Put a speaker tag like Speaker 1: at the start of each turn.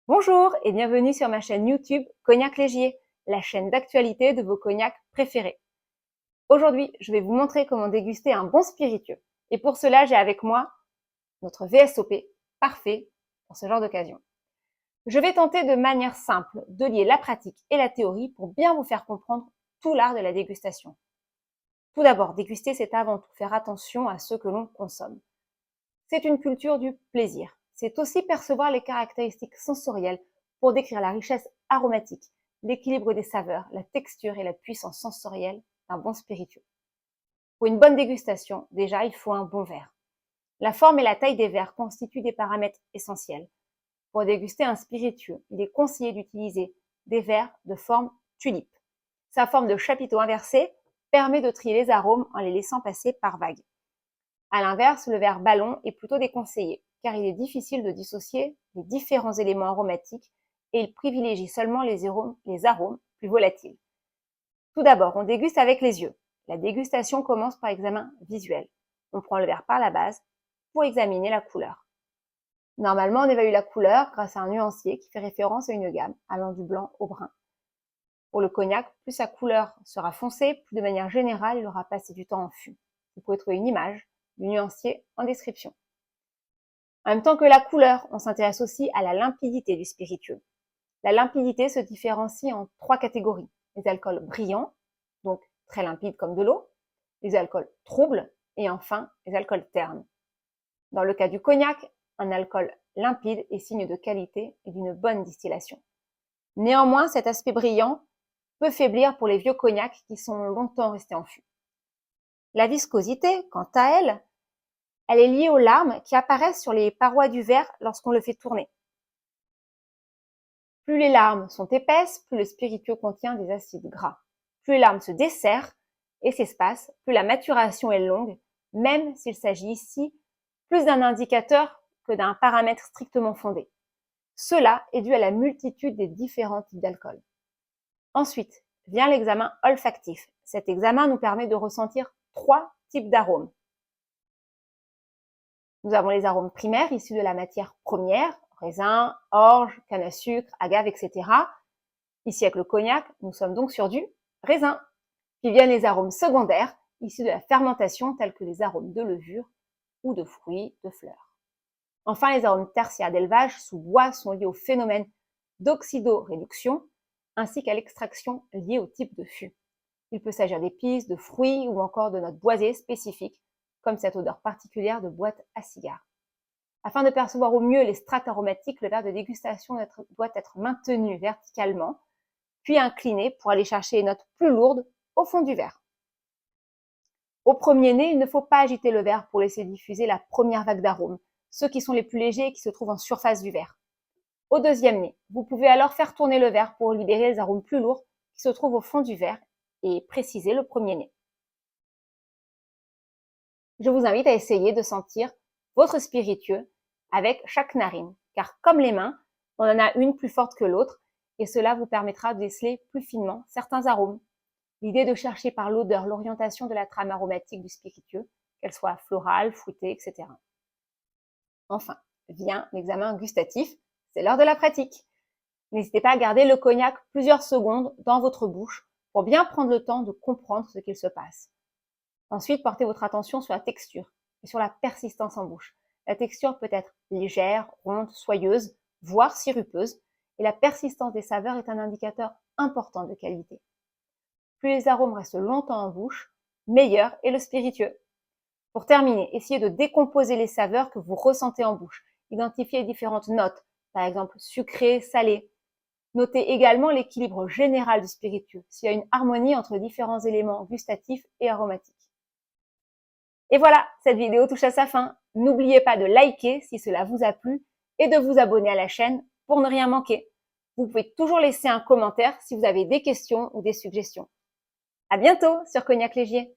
Speaker 1: Bonjour et bienvenue sur ma chaîne YouTube Cognac Légier, la chaîne d'actualité de vos cognacs préférés. Aujourd'hui, je vais vous montrer comment déguster un bon spiritueux. Et pour cela, j'ai avec moi notre VSOP, parfait pour ce genre d'occasion. Je vais tenter de manière simple de lier la pratique et la théorie pour bien vous faire comprendre tout l'art de la dégustation. Tout d'abord, déguster, c'est avant tout faire attention à ce que l'on consomme. C'est une culture du plaisir. C'est aussi percevoir les caractéristiques sensorielles pour décrire la richesse aromatique, l'équilibre des saveurs, la texture et la puissance sensorielle d'un bon spiritueux. Pour une bonne dégustation, déjà, il faut un bon verre. La forme et la taille des verres constituent des paramètres essentiels. Pour déguster un spiritueux, il est conseillé d'utiliser des verres de forme tulipe. Sa forme de chapiteau inversé permet de trier les arômes en les laissant passer par vagues. À l'inverse, le verre ballon est plutôt déconseillé, car il est difficile de dissocier les différents éléments aromatiques et il privilégie seulement les arômes plus volatiles. Tout d'abord, on déguste avec les yeux. La dégustation commence par examen visuel. On prend le verre par la base pour examiner la couleur. Normalement, on évalue la couleur grâce à un nuancier qui fait référence à une gamme allant du blanc au brun. Pour le cognac, plus sa couleur sera foncée, plus de manière générale, il aura passé du temps en fût. Vous pouvez trouver une image du nuancier en description. En même temps que la couleur, on s'intéresse aussi à la limpidité du spiritueux. La limpidité se différencie en 3 catégories. Les alcools brillants, donc très limpides comme de l'eau, les alcools troubles et enfin les alcools ternes. Dans le cas du cognac, un alcool limpide est signe de qualité et d'une bonne distillation. Néanmoins, cet aspect brillant peut faiblir pour les vieux cognacs qui sont longtemps restés en fût. La viscosité, quant à elle, elle est liée aux larmes qui apparaissent sur les parois du verre lorsqu'on le fait tourner. Plus les larmes sont épaisses, plus le spiritueux contient des acides gras. Plus les larmes se desserrent et s'espacent, plus la maturation est longue, même s'il s'agit ici plus d'un indicateur que d'un paramètre strictement fondé. Cela est dû à la multitude des différents types d'alcool. Ensuite, vient l'examen olfactif. Cet examen nous permet de ressentir 3 types d'arômes. Nous avons les arômes primaires issus de la matière première, raisin, orge, canne à sucre, agave, etc. Ici avec le cognac, nous sommes donc sur du raisin. Puis viennent les arômes secondaires issus de la fermentation tels que les arômes de levure ou de fruits, de fleurs. Enfin, les arômes tertiaires d'élevage sous bois sont liés au phénomène d'oxydoréduction ainsi qu'à l'extraction liée au type de fût. Il peut s'agir d'épices, de fruits ou encore de notes boisées spécifiques comme cette odeur particulière de boîte à cigares. Afin de percevoir au mieux les strates aromatiques, le verre de dégustation doit être maintenu verticalement, puis incliné pour aller chercher les notes plus lourdes au fond du verre. Au premier nez, il ne faut pas agiter le verre pour laisser diffuser la première vague d'arômes, ceux qui sont les plus légers et qui se trouvent en surface du verre. Au deuxième nez, vous pouvez alors faire tourner le verre pour libérer les arômes plus lourds qui se trouvent au fond du verre et préciser le premier nez. Je vous invite à essayer de sentir votre spiritueux avec chaque narine, car comme les mains, on en a une plus forte que l'autre et cela vous permettra de déceler plus finement certains arômes. L'idée est de chercher par l'odeur l'orientation de la trame aromatique du spiritueux, qu'elle soit florale, fruitée, etc. Enfin, vient l'examen gustatif, c'est l'heure de la pratique. N'hésitez pas à garder le cognac plusieurs secondes dans votre bouche pour bien prendre le temps de comprendre ce qu'il se passe. Ensuite, portez votre attention sur la texture et sur la persistance en bouche. La texture peut être légère, ronde, soyeuse, voire sirupeuse, et la persistance des saveurs est un indicateur important de qualité. Plus les arômes restent longtemps en bouche, meilleur est le spiritueux. Pour terminer, essayez de décomposer les saveurs que vous ressentez en bouche. Identifiez les différentes notes, par exemple sucré, salé. Notez également l'équilibre général du spiritueux, s'il y a une harmonie entre différents éléments gustatifs et aromatiques. Et voilà, cette vidéo touche à sa fin. N'oubliez pas de liker si cela vous a plu et de vous abonner à la chaîne pour ne rien manquer. Vous pouvez toujours laisser un commentaire si vous avez des questions ou des suggestions. À bientôt sur Cognac Légier.